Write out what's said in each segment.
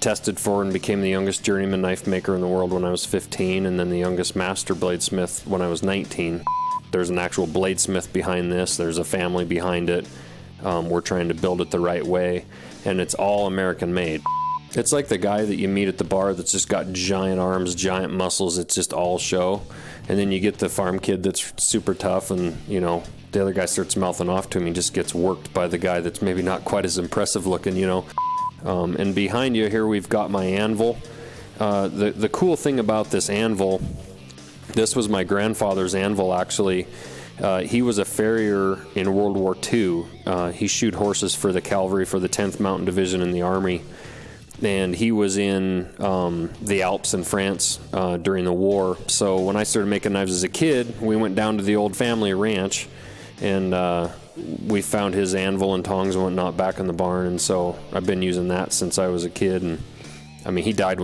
tested for and became the youngest journeyman knife maker in the world when I was 15, and then the youngest Master Bladesmith when I was 19. There's an actual bladesmith behind this. There's a family behind it. We're trying to build it the right way, and it's all American made. It's like the guy that you meet at the bar that's just got giant arms, giant muscles. It's just all show. And then you get the farm kid that's super tough, and, you know, the other guy starts mouthing off to him. He just gets worked by the guy that's maybe not quite as impressive looking, you know. And behind you here, we've got my Anvil. The cool thing about this Anvil, this was my grandfather's Anvil, actually. He was a farrier in World War II. He shoot horses for the cavalry for the 10th Mountain Division in the Army. And he was in the Alps in France during the war. So when I started making knives as a kid, we went down to the old family ranch, and we found his anvil and tongs and whatnot back in the barn. And so I've been using that since I was a kid. And I mean, he died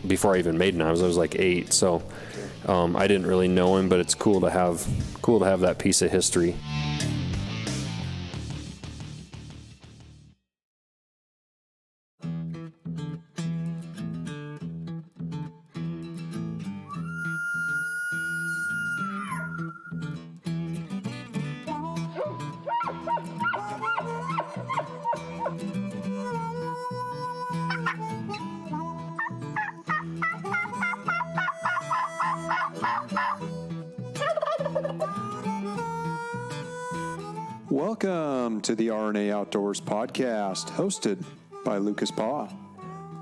before I even made knives. I was like 8. So I didn't really know him, but it's cool to have that piece of history. Welcome to the RNA Outdoors podcast, hosted by Lucas Paw.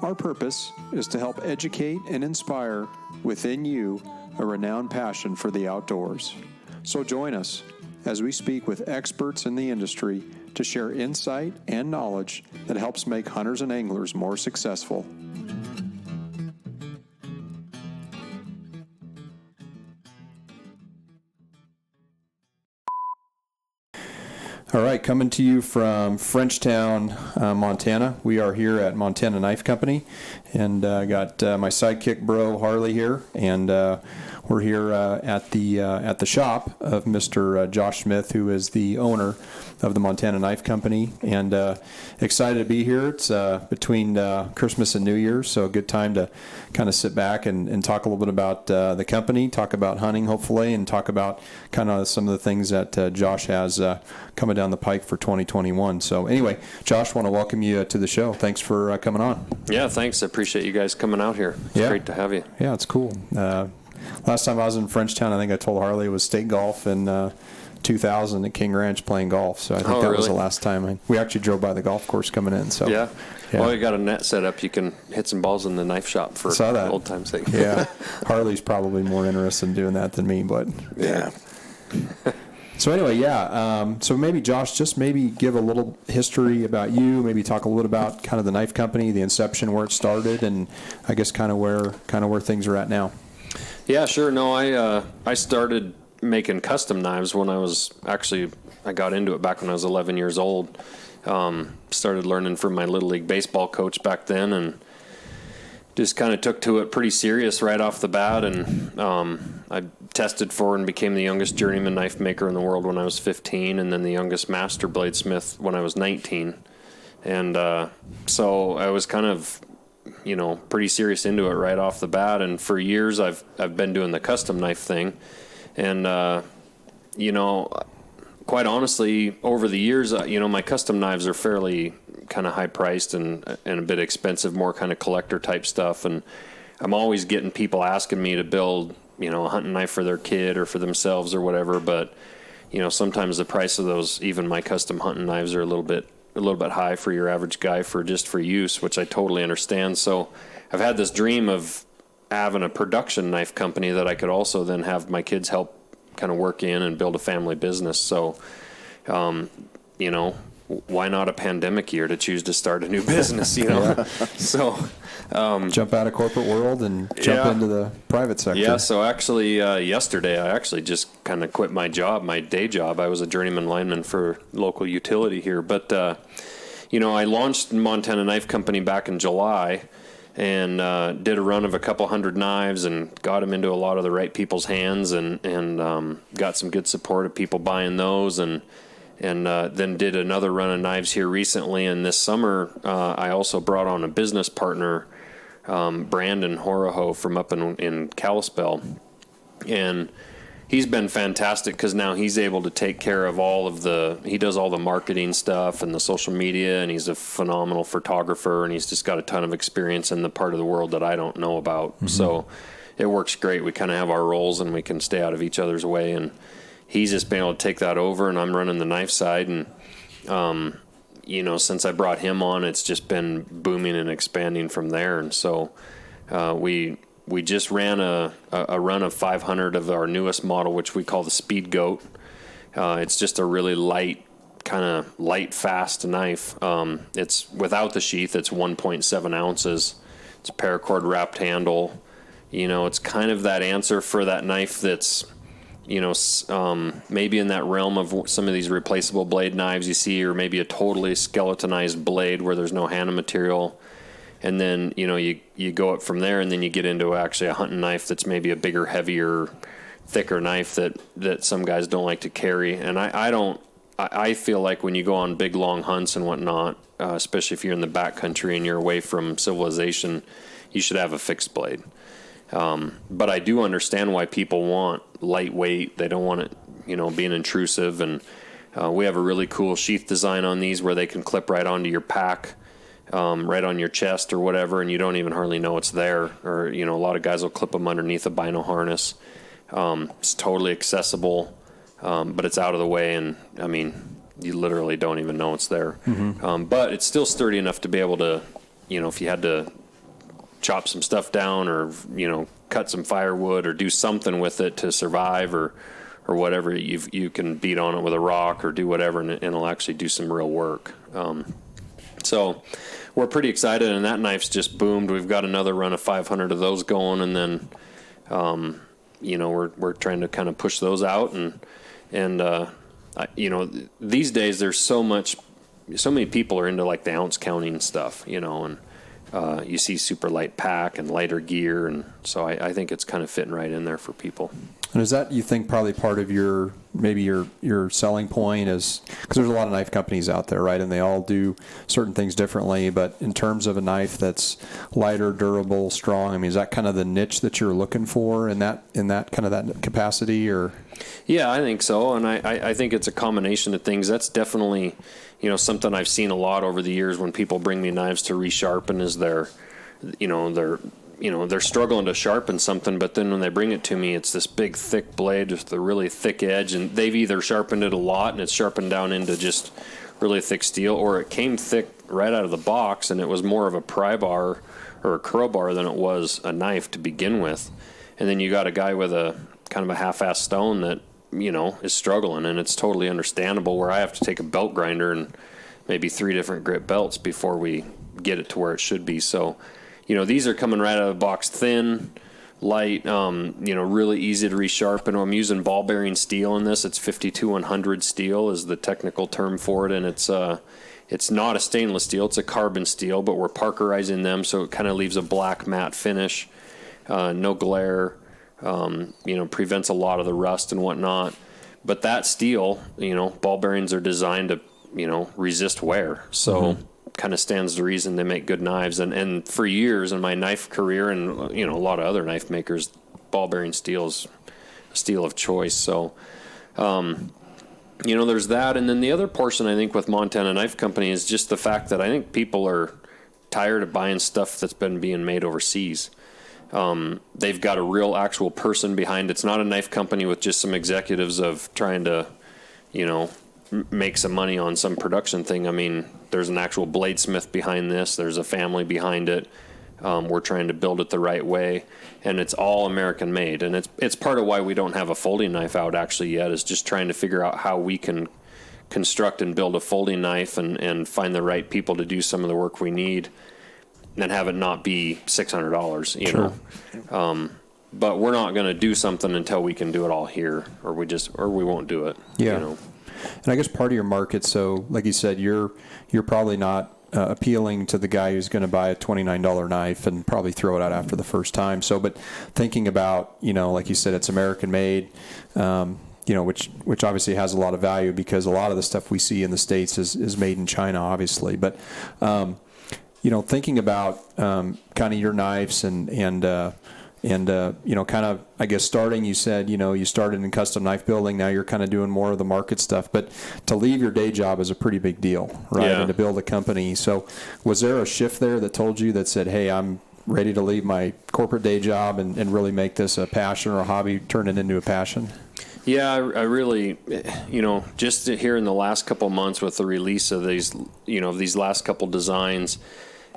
Our purpose is to help educate and inspire within you a renowned passion for the outdoors. So join us as we speak with experts in the industry to share insight and knowledge that helps make hunters and anglers more successful. All right, coming to you from Frenchtown, Montana. We are here at Montana Knife Company, and I got my sidekick bro Harley here, and we're here at the shop of Mr. Josh Smith, who is the owner of the Montana Knife Company, and excited to be here. It's between Christmas and New Year's, so a good time to kind of sit back and talk a little bit about the company, talk about hunting hopefully, and talk about kind of some of the things that Josh has coming down the pike for 2021. So anyway, Josh, want to welcome you to the show. Thanks for coming on. Yeah, thanks. I appreciate you guys coming out here. It's great to have you. Yeah, it's cool. Last time I was in Frenchtown, I think I told Harley it was state golf in 2000 at King Ranch playing golf. So I think that was the last time. We actually drove by the golf course coming in. So yeah. Well, you got a net set up. You can hit some balls in the knife shop for old time's sake. Yeah. Harley's probably more interested in doing that than me, but yeah. So anyway, so maybe Josh, just maybe give a little history about you, maybe talk a little bit about kind of the knife company, the inception, where it started, and I guess kind of where things are at now. Yeah, sure. No, I started making custom knives when I got into it back when I was 11 years old. Started learning from my Little League baseball coach back then, and just kind of took to it pretty serious right off the bat. And I tested for and became the youngest journeyman knife maker in the world when I was 15, and then the youngest Master Bladesmith when I was 19. And so I was kind of, pretty serious into it right off the bat. And for years, I've been doing the custom knife thing. And, quite honestly, over the years, my custom knives are fairly kind of high priced and a bit expensive, more kind of collector type stuff. And I'm always getting people asking me to build, a hunting knife for their kid or for themselves or whatever. But, sometimes the price of those, even my custom hunting knives, are a little bit high for your average guy for use, which I totally understand. So I've had this dream of having a production knife company that I could also then have my kids help kind of work in and build a family business. So, why not a pandemic year to choose to start a new business, Yeah. So, jump out of corporate world and jump into the private sector. Yeah. So actually, yesterday, I actually just kind of quit my day job. I was a journeyman lineman for local utility here, but, I launched Montana Knife Company back in July, and did a run of a couple hundred knives and got them into a lot of the right people's hands, and got some good support of people buying those, and and then did another run of knives here recently. And this summer, I also brought on a business partner, Brandon Horoho from up in Kalispell. And he's been fantastic because now he's able to take care of he does all the marketing stuff and the social media, and he's a phenomenal photographer, and he's just got a ton of experience in the part of the world that I don't know about. Mm-hmm. So it works great. We kind of have our roles and we can stay out of each other's way, and he's just been able to take that over, and I'm running the knife side. And, since I brought him on, it's just been booming and expanding from there. And so we just ran a run of 500 of our newest model, which we call the Speed Goat. It's just a really light, fast knife. It's without the sheath. It's 1.7 ounces. It's a paracord wrapped handle. It's kind of that answer for that knife that's, maybe in that realm of some of these replaceable blade knives you see, or maybe a totally skeletonized blade where there's no handle material. And then, you go up from there, and then you get into actually a hunting knife that's maybe a bigger, heavier, thicker knife that some guys don't like to carry. And I feel like when you go on big, long hunts and whatnot, especially if you're in the backcountry and you're away from civilization, you should have a fixed blade. But I do understand why people want lightweight. They don't want it, being intrusive. And we have a really cool sheath design on these where they can clip right onto your pack. Right on your chest or whatever, and you don't even hardly know it's there. Or, a lot of guys will clip them underneath a bino harness. It's totally accessible, but it's out of the way, and, you literally don't even know it's there. Mm-hmm. But it's still sturdy enough to be able to, if you had to chop some stuff down or, cut some firewood or do something with it to survive or whatever, you can beat on it with a rock or do whatever, and it'll actually do some real work. So we're pretty excited, and that knife's just boomed. We've got another run of 500 of those going, and then, we're trying to kind of push those out. And these days there's so many people are into like the ounce counting stuff, and you see super light pack and lighter gear. And so I think it's kind of fitting right in there for people. And is that, you think, probably part of your selling point is, because there's a lot of knife companies out there, right? And they all do certain things differently. But in terms of a knife that's lighter, durable, strong, is that kind of the niche that you're looking for in that kind of that capacity, or? Yeah, I think so. And I think it's a combination of things. That's definitely, something I've seen a lot over the years when people bring me knives to resharpen is they're struggling to sharpen something, but then when they bring it to me, it's this big, thick blade with a really thick edge, and they've either sharpened it a lot and it's sharpened down into just really thick steel, or it came thick right out of the box and it was more of a pry bar or a curl bar than it was a knife to begin with. And then you got a guy with a kind of a half-assed stone that, is struggling, and it's totally understandable, where I have to take a belt grinder and maybe 3 different grit belts before we get it to where it should be. So, these are coming right out of the box, thin, light, really easy to resharpen. I'm using ball bearing steel in this. It's 52-100 steel is the technical term for it, and it's not a stainless steel. It's a carbon steel, but we're Parkerizing them, so it kind of leaves a black matte finish, no glare, prevents a lot of the rust and whatnot. But that steel, ball bearings are designed to, resist wear. So. Mm-hmm. Kind of stands to reason they make good knives. And for years in my knife career, and a lot of other knife makers, ball bearing steel is a steel of choice. So there's that. And then the other portion, I think, with Montana Knife Company is just the fact that I think people are tired of buying stuff that's been being made overseas. They've got a real actual person behind it. It's not a knife company with just some executives of trying to make some money on some production thing. There's an actual bladesmith behind this. There's a family behind it. We're trying to build it the right way, and it's all American made. And it's part of why we don't have a folding knife out actually yet, is just trying to figure out how we can construct and build a folding knife and find the right people to do some of the work we need and have it not be $600, you Sure. know. But we're not going to do something until we can do it all here, or we won't do it. Yeah. You know? And I guess part of your market, so like you said, you're probably not appealing to the guy who's going to buy a $29 knife and probably throw it out after the first time. So, but thinking about, like you said, it's American made. which obviously has a lot of value because a lot of the stuff we see in the States is made in China, obviously. But, thinking about kind of your knives and kind of, I guess, starting, you said, you started in custom knife building. Now you're kind of doing more of the market stuff. But to leave your day job is a pretty big deal, right? Yeah. And to build a company. So was there a shift there that said, hey, I'm ready to leave my corporate day job and really make this a passion or a hobby, turn it into a passion? Yeah, I really, just here in the last couple of months with the release of these last couple designs,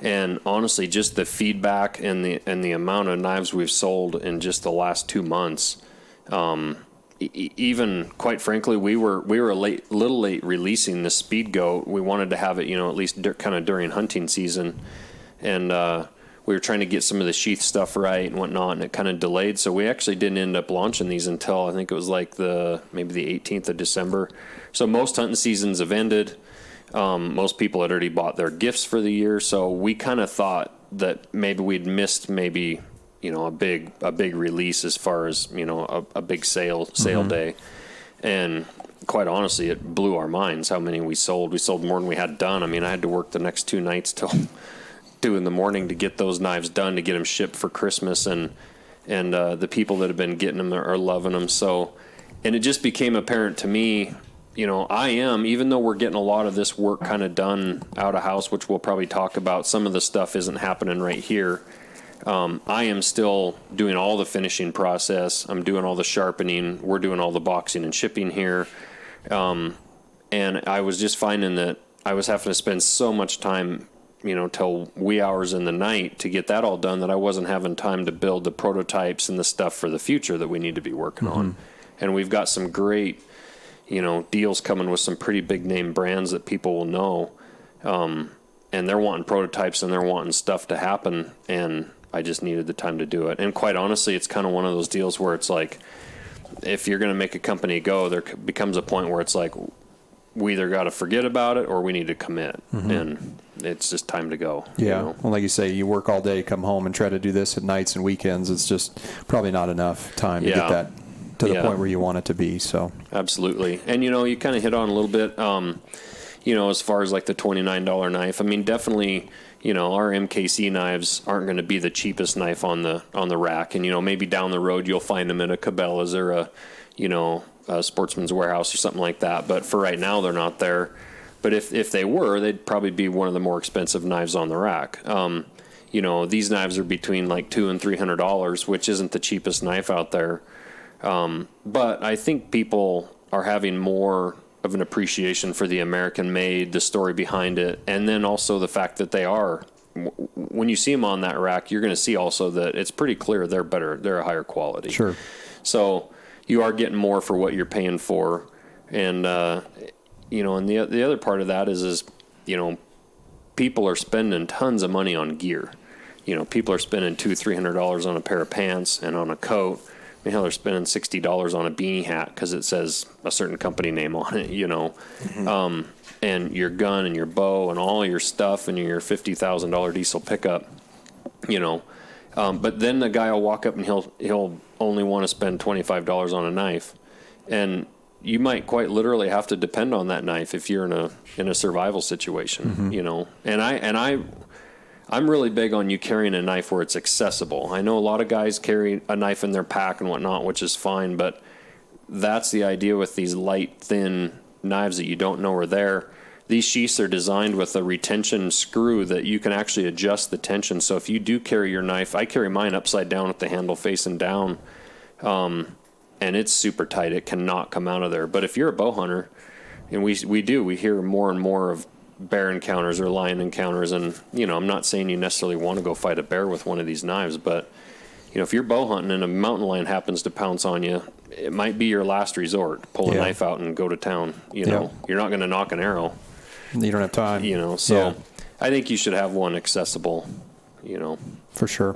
and honestly, just the feedback and the amount of knives we've sold in just the last 2 months, even quite frankly, we were little late releasing the Speed Goat. We wanted to have it, at least kind of during hunting season, and we were trying to get some of the sheath stuff right and whatnot, and it kind of delayed. So we actually didn't end up launching these until I think it was like maybe the 18th of December. So most hunting seasons have ended. Most people had already bought their gifts for the year, so we kind of thought that maybe we'd missed a big release as far as a big sale day, and quite honestly, it blew our minds how many we sold. We sold more than we had done. I mean, I had to work the next 2 nights till 2 in the morning to get those knives done, to get them shipped for Christmas, and the people that have been getting them are loving them. So, and it just became apparent to me. Even though we're getting a lot of this work kind of done out of house, which we'll probably talk about, some of the stuff isn't happening right here. I am still doing all the finishing process. I'm doing all the sharpening. We're doing all the boxing and shipping here. And I was just finding that I was having to spend so much time, till wee hours in the night to get that all done, that I wasn't having time to build the prototypes and the stuff for the future that we need to be working on. And we've got some great deals coming with some pretty big name brands that people will know. And they're wanting prototypes and they're wanting stuff to happen. And I just needed the time to do it. And quite honestly, it's kind of one of those deals where it's like, if you're going to make a company go, there becomes a point where it's like, we either got to forget about it or we need to commit. And it's just time to go. Yeah. Well, like you say, you work all day, come home and try to do this at nights and weekends. It's just probably not enough time to get that to the point where you want it to be. So absolutely. And you kind of hit on a little bit as far as like the $29 knife. I mean, definitely our MKC knives aren't going to be the cheapest knife on the rack, and maybe down the road you'll find them in a Cabela's or a Sportsman's Warehouse or something like that, but for right now they're not there. But if they were, they'd probably be one of the more expensive knives on the rack. These knives are between like $200 and $300, which isn't the cheapest knife out there. But I think people are having more of an appreciation for the American made, the story behind it, and then also the fact that they are, when you see them on that rack, you're going to see also that it's pretty clear they're better, they're a higher quality. Sure. So you are getting more for what you're paying for. And, and the other part of that is people are spending tons of money on gear. People are spending $200-$300 on a pair of pants and on a coat. I mean, hell, they're spending $60 on a beanie hat because it says a certain company name on it, and your gun and your bow and all your stuff and your $50,000 diesel pickup, but then the guy will walk up and he'll only want to spend $25 on a knife, and you might quite literally have to depend on that knife if you're in a survival situation, and I'm really big on you carrying a knife where it's accessible. I know a lot of guys carry a knife in their pack and whatnot, which is fine, but that's the idea with these light, thin knives that you don't know are there. These sheaths are designed with a retention screw that you can actually adjust the tension. So if you do carry your knife, I carry mine upside down with the handle facing down, and it's super tight. It cannot come out of there. But if you're a bow hunter, and we hear more and more of bear encounters or lion encounters, and I'm not saying you necessarily want to go fight a bear with one of these knives, but if you're bow hunting and a mountain lion happens to pounce on you, it might be your last resort. Pull a knife out and go to town. You're not going to knock an arrow. You don't have time. So I think you should have one accessible. For sure.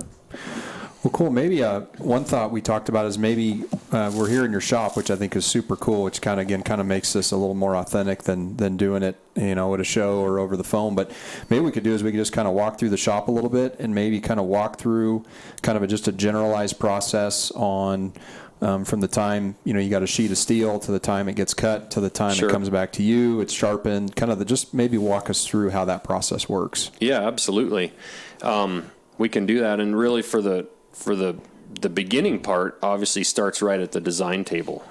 Well, cool. Maybe one thought we talked about is maybe we're here in your shop, which I think is super cool, which kind of makes this a little more authentic than doing it, at a show or over the phone. But maybe we could just kind of walk through the shop a little bit and maybe kind of walk through kind of just a generalized process on from the time, you got a sheet of steel to the time it gets cut to the time Sure. it comes back to you, it's sharpened, kind of just maybe walk us through how that process works. Yeah, absolutely. We can do that. And really for the beginning part, obviously starts right at the design table,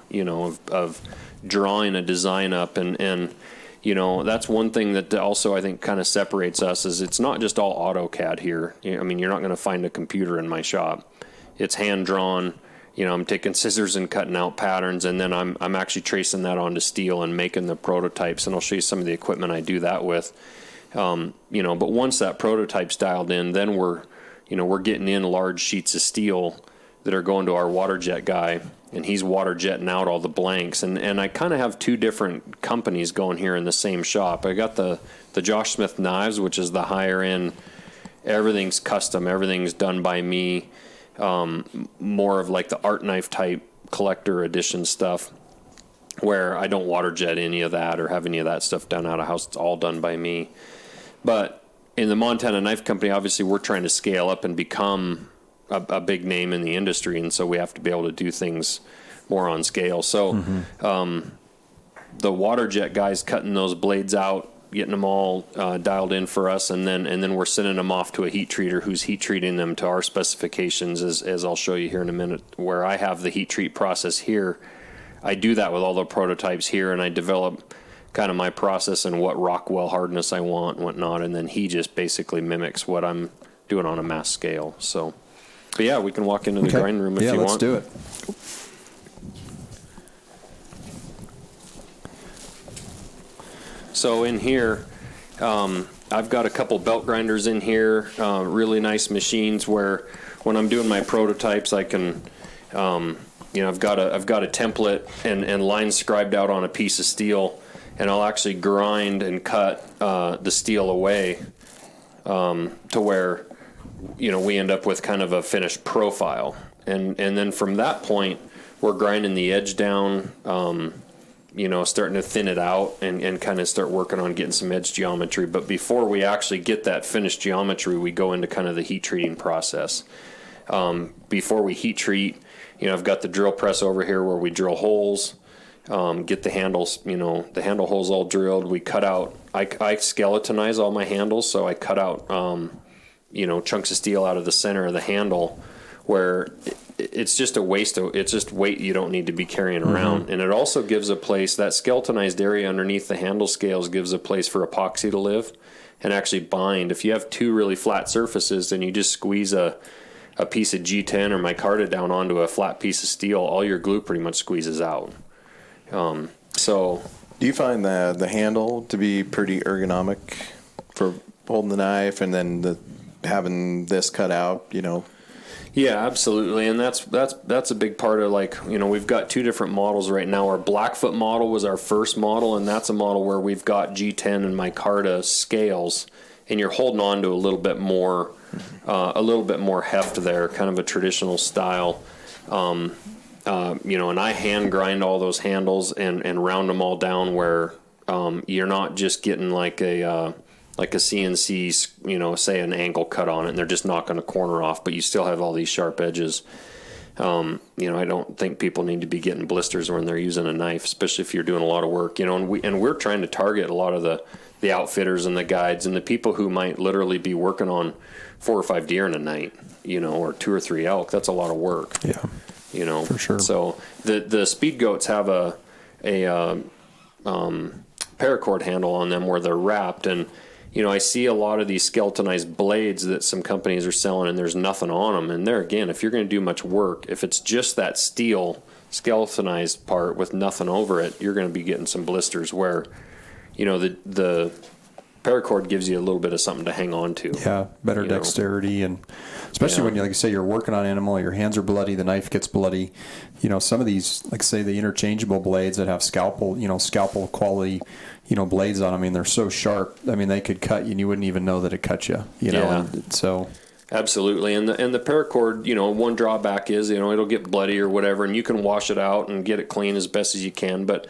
of drawing a design up. And that's one thing that also I think kind of separates us is it's not just all AutoCAD here. I mean, you're not going to find a computer in my shop. It's hand drawn. I'm taking scissors and cutting out patterns, and then I'm actually tracing that onto steel and making the prototypes. And I'll show you some of the equipment I do that with. But once that prototype's dialed in, then we're getting in large sheets of steel that are going to our water jet guy, and he's water jetting out all the blanks. And I kind of have two different companies going here in the same shop. I got the Josh Smith knives, which is the higher end. Everything's custom. Everything's done by me. More of like the art knife type collector edition stuff, where I don't water jet any of that or have any of that stuff done out of house. It's all done by me. But in the Montana Knife Company, obviously we're trying to scale up and become a big name in the industry, and so we have to be able to do things more on scale. So the water jet guys cutting those blades out, getting them all dialed in for us, and then we're sending them off to a heat treater who's heat treating them to our specifications, as I'll show you here in a minute. Where I have the heat treat process here, I do that with all the prototypes here, and I develop kind of my process and what Rockwell hardness I want and whatnot, and then he just basically mimics what I'm doing on a mass scale. So, but yeah, we can walk into the grind room if you want. Yeah, let's do it. So in here, I've got a couple belt grinders in here, really nice machines where when I'm doing my prototypes, I can, I've got a template and lines scribed out on a piece of steel, and I'll actually grind and cut the steel away to where, we end up with kind of a finished profile. And then from that point, we're grinding the edge down, starting to thin it out and kind of start working on getting some edge geometry. But before we actually get that finished geometry, we go into kind of the heat treating process. Before we heat treat, I've got the drill press over here where we drill holes, get the handles, the handle holes all drilled. We cut out, I skeletonize all my handles, so I cut out, chunks of steel out of the center of the handle where it's just a waste of, it's just weight you don't need to be carrying around. And it also gives a place, that skeletonized area underneath the handle scales gives a place for epoxy to live and actually bind. If you have two really flat surfaces, then you just squeeze a piece of G10 or micarta down onto a flat piece of steel, all your glue pretty much squeezes out. So do you find the handle to be pretty ergonomic for holding the knife, and then having this cut out, Yeah, absolutely. And that's a big part of, we've got two different models right now. Our Blackfoot model was our first model, and that's a model where we've got G10 and micarta scales, and you're holding on to a little bit more heft there, kind of a traditional style. And I hand grind all those handles and round them all down where you're not just getting like a CNC, say an angle cut on it, and they're just knocking a corner off, but you still have all these sharp edges. I don't think people need to be getting blisters when they're using a knife, especially if you're doing a lot of work, and we're trying to target a lot of the outfitters and the guides and the people who might literally be working on 4 or 5 deer in a night, or 2 or 3 elk. That's a lot of work. Yeah. For sure. So the speed goats have a paracord handle on them where they're wrapped, and I see a lot of these skeletonized blades that some companies are selling, and there's nothing on them. And there again, if you're going to do much work, if it's just that steel skeletonized part with nothing over it, you're going to be getting some blisters where, the paracord gives you a little bit of something to hang on to. Yeah, better dexterity, and especially when, like you say, you're working on animal, your hands are bloody, the knife gets bloody. Some of these, like say the interchangeable blades that have scalpel quality, blades on them, I mean, they're so sharp. I mean, they could cut you and you wouldn't even know that it cut you, and so. Absolutely. And the paracord, one drawback is, it'll get bloody or whatever, and you can wash it out and get it clean as best as you can. But,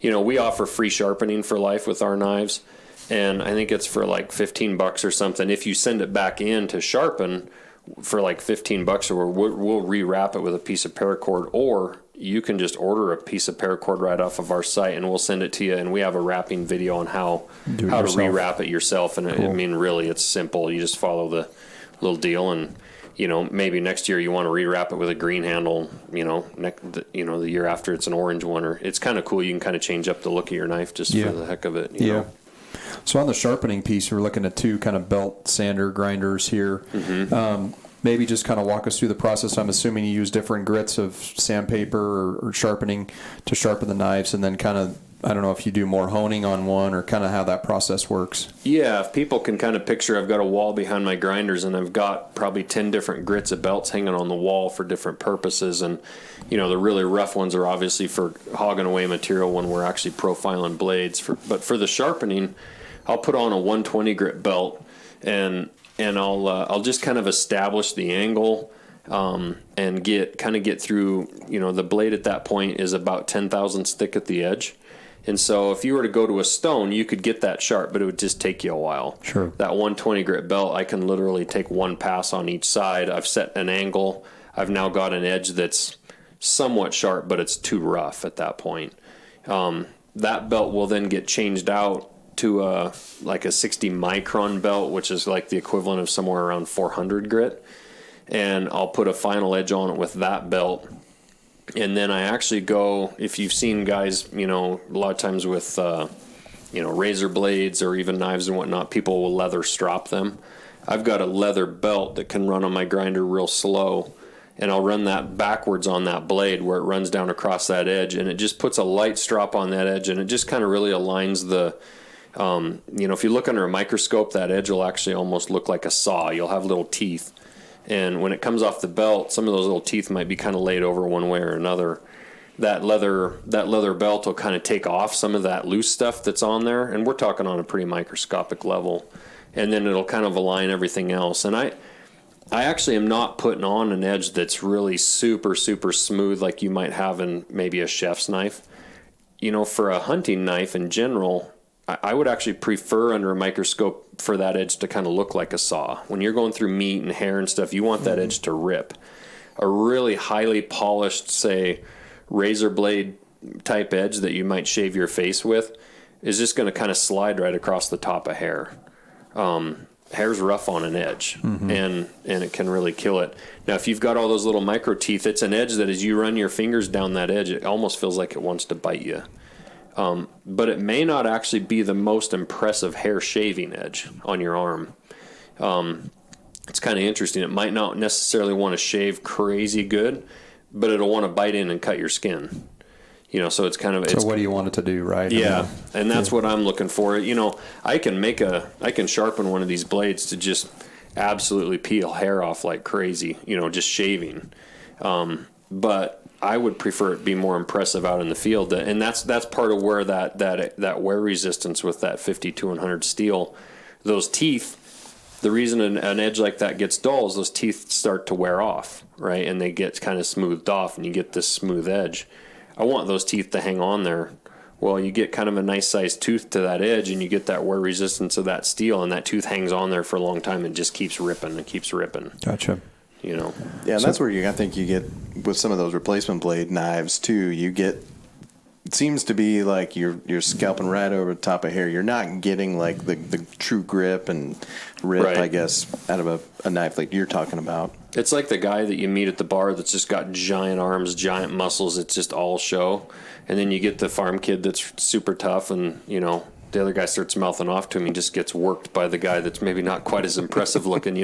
we offer free sharpening for life with our knives. And I think it's for like $15 or something. If you send it back in to sharpen, for like $15 or we'll rewrap it with a piece of paracord, or you can just order a piece of paracord right off of our site and we'll send it to you. And we have a wrapping video on how to rewrap it yourself. And cool. I mean, really, it's simple. You just follow the little deal, and maybe next year you want to rewrap it with a green handle. The year after it's an orange one, or it's kind of cool. You can kind of change up the look of your knife just for the heck of it. You know? So on the sharpening piece, we're looking at two kind of belt sander grinders here. Mm-hmm. Maybe just kind of walk us through the process. I'm assuming you use different grits of sandpaper or sharpening to sharpen the knives, and then kind of, I don't know if you do more honing on one or kind of how that process works. Yeah, if people can kind of picture, I've got a wall behind my grinders, and I've got probably 10 different grits of belts hanging on the wall for different purposes. And, the really rough ones are obviously for hogging away material when we're actually profiling blades. But for the sharpening, I'll put on a 120 grit belt, and I'll just kind of establish the angle and get through. The blade at that point is about 10 thousandths thick at the edge, and so if you were to go to a stone, you could get that sharp, but it would just take you a while. Sure. That 120 grit belt, I can literally take one pass on each side. I've set an angle. I've now got an edge that's somewhat sharp, but it's too rough at that point. That belt will then get changed out to like a 60 micron belt, which is like the equivalent of somewhere around 400 grit, and I'll put a final edge on it with that belt. And then I actually go, if you've seen guys, a lot of times with razor blades or even knives and whatnot, people will leather strop them. I've got a leather belt that can run on my grinder real slow, and I'll run that backwards on that blade where it runs down across that edge, and it just puts a light strop on that edge, and it just kind of really aligns the if you look under a microscope, that edge will actually almost look like a saw. You'll have little teeth. And when it comes off the belt, some of those little teeth might be kind of laid over one way or another. That leather belt will kind of take off some of that loose stuff that's on there. And we're talking on a pretty microscopic level. And then it'll kind of align everything else. And I actually am not putting on an edge that's really super, super smooth like you might have in maybe a chef's knife. For a hunting knife in general, I would actually prefer under a microscope for that edge to kind of look like a saw. When you're going through meat and hair and stuff, you want that edge to rip. A really highly polished, say, razor blade type edge that you might shave your face with is just going to kind of slide right across the top of hair. Hair's rough on an edge, and it can really kill it. Now, if you've got all those little micro teeth, it's an edge that as you run your fingers down that edge, it almost feels like it wants to bite you. But it may not actually be the most impressive hair shaving edge on your arm. It's kind of interesting. It might not necessarily want to shave crazy good, but it'll want to bite in and cut your skin. So it's kind of... So what do you want it to do, right? Yeah, and that's what I'm looking for. I can sharpen one of these blades to just absolutely peel hair off like crazy, just shaving. But I would prefer it be more impressive out in the field, and that's part of where that wear resistance with that 5200 steel, those teeth, the reason an edge like that gets dull is those teeth start to wear off, right, and they get kind of smoothed off, and you get this smooth edge. I want those teeth to hang on there. Well, you get kind of a nice sized tooth to that edge, and you get that wear resistance of that steel, and that tooth hangs on there for a long time and just keeps ripping and keeps ripping. Gotcha. Yeah, and that's where I think you get with some of those replacement blade knives too. You get, it seems to be like you're scalping right over the top of hair. You're not getting like the true grip and rip, right, I guess, out of a knife like you're talking about. It's like the guy that you meet at the bar that's just got giant arms, giant muscles. It's just all show, and then you get the farm kid that's super tough, and the other guy starts mouthing off to him. He just gets worked by the guy that's maybe not quite as impressive looking,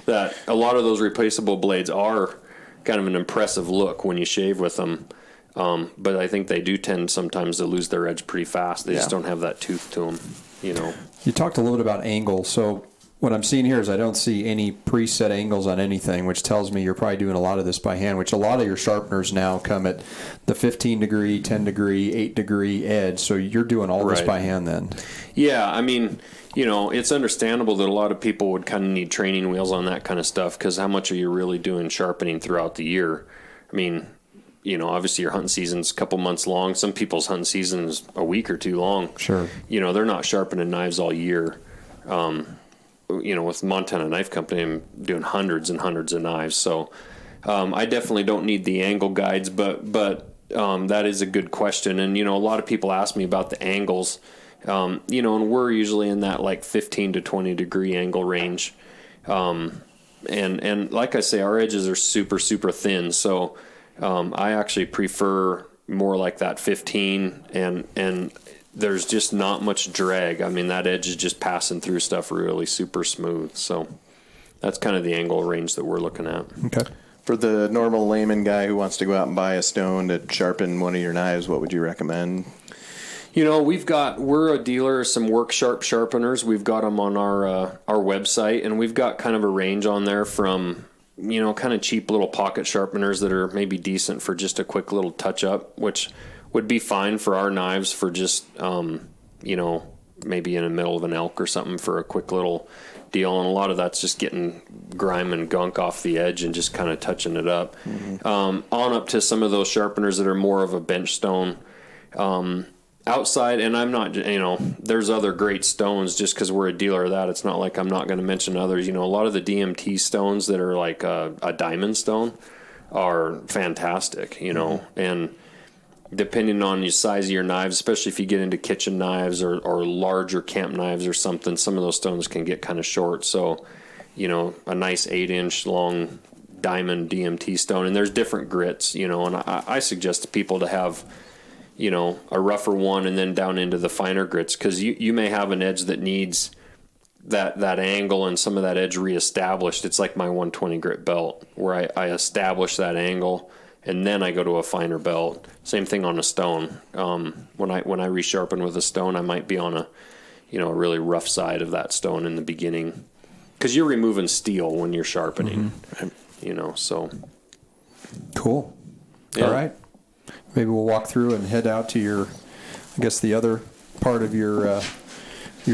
That a lot of those replaceable blades are kind of an impressive look when you shave with them. But I think they do tend sometimes to lose their edge pretty fast. They just don't have that tooth to them, You talked a little bit about angle. So what I'm seeing here is I don't see any preset angles on anything, which tells me you're probably doing a lot of this by hand, which a lot of your sharpeners now come at the 15 degree, 10 degree, 8 degree edge. So you're doing all this by hand then? Yeah, I mean, it's understandable that a lot of people would kind of need training wheels on that kind of stuff, because how much are you really doing sharpening throughout the year? I mean, obviously your hunting season's a couple months long. Some people's hunting season's a week or two long. Sure. They're not sharpening knives all year. with Montana Knife Company, I'm doing hundreds and hundreds of knives. So I definitely don't need the angle guides, but that is a good question. And, a lot of people ask me about the angles, and we're usually in that like 15 to 20 degree angle range. And like I say, our edges are super, super thin. So I actually prefer more like that 15, and there's just not much drag. I mean, that edge is just passing through stuff really super smooth. So that's kind of the angle range that we're looking at. Okay. For the normal layman guy who wants to go out and buy a stone to sharpen one of your knives, what would you recommend? We're a dealer of some work sharp sharpeners. We've got them on our website, and we've got kind of a range on there from, kind of cheap little pocket sharpeners that are maybe decent for just a quick little touch up, which would be fine for our knives for just, maybe in the middle of an elk or something for a quick little deal. And a lot of that's just getting grime and gunk off the edge and just kind of touching it up. Mm-hmm. On up to some of those sharpeners that are more of a bench stone. Outside, and I'm not, there's other great stones just because we're a dealer of that. It's not like I'm not going to mention others. A lot of the DMT stones that are like a diamond stone are fantastic, and depending on the size of your knives, especially if you get into kitchen knives or larger camp knives or something, some of those stones can get kind of short. So, a nice 8-inch long diamond DMT stone, and there's different grits, and I suggest to people to have, a rougher one and then down into the finer grits, because you may have an edge that needs that angle and some of that edge reestablished. It's like my 120 grit belt where I establish that angle and then I go to a finer belt. Same thing on a stone. When I resharpen with a stone, I might be on a really rough side of that stone in the beginning, because you're removing steel when you're sharpening. Mm-hmm. So cool. Yeah. All right. Maybe we'll walk through and head out to the other part of your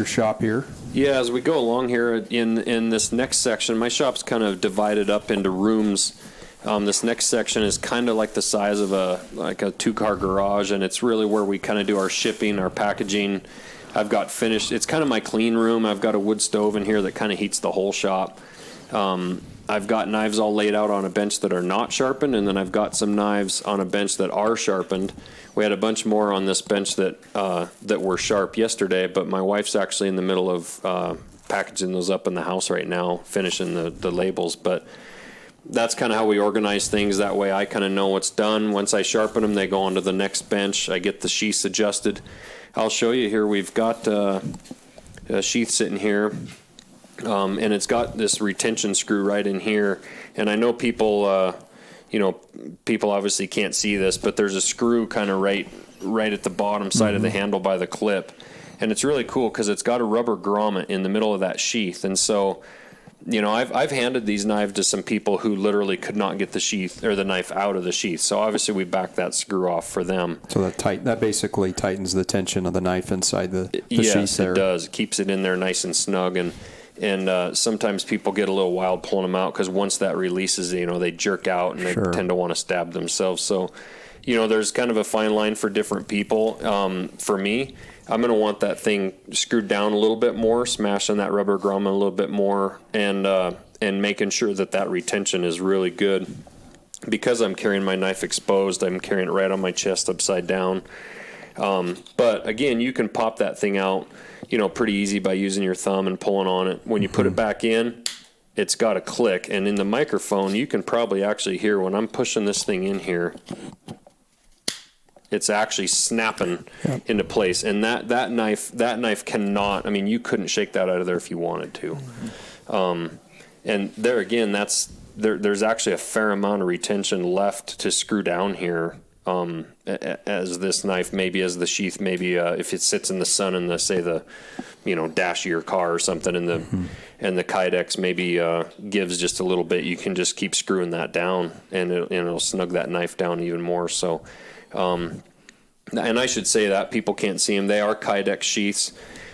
shop here. Yeah, as we go along here in this next section, my shop's kind of divided up into rooms. This next section is kind of like the size of a 2-car garage, and it's really where we kind of do our shipping, our packaging. I've got finished. It's kind of my clean room. I've got a wood stove in here that kind of heats the whole shop. I've got knives all laid out on a bench that are not sharpened, and then I've got some knives on a bench that are sharpened. We had a bunch more on this bench that were sharp yesterday, but my wife's actually in the middle of packaging those up in the house right now, finishing the labels. But that's kind of how we organize things. That way I kind of know what's done. Once I sharpen them, they go onto the next bench. I get the sheaths adjusted. I'll show you here. We've got a sheath sitting here. And it's got this retention screw right in here. And I know people, people obviously can't see this, but there's a screw kind of right at the bottom side mm-hmm. of the handle by the clip. And it's really cool because it's got a rubber grommet in the middle of that sheath. And so, I've handed these knives to some people who literally could not get the sheath or the knife out of the sheath. So obviously we back that screw off for them. So that basically tightens the tension of the knife inside the yes, sheath there. It does. It keeps it in there nice and snug. And sometimes people get a little wild pulling them out because once that releases, they jerk out and they tend to want to stab themselves. So, there's kind of a fine line for different people. For me, I'm going to want that thing screwed down a little bit more, smashing that rubber grommet a little bit more, and making sure that retention is really good. Because I'm carrying my knife exposed, I'm carrying it right on my chest upside down. But again, you can pop that thing out, pretty easy by using your thumb and pulling on it. When you put it back in, it's got a click. And in the microphone, you can probably actually hear when I'm pushing this thing in here, it's actually snapping into place. And that knife cannot, you couldn't shake that out of there if you wanted to. And there again, there's actually a fair amount of retention left to screw down here. As this knife, maybe as the sheath, maybe if it sits in the sun in the dash of your car or something, and the Kydex maybe gives just a little bit, you can just keep screwing that down, and it'll snug that knife down even more. So, and I should say that people can't see them; they are Kydex sheaths.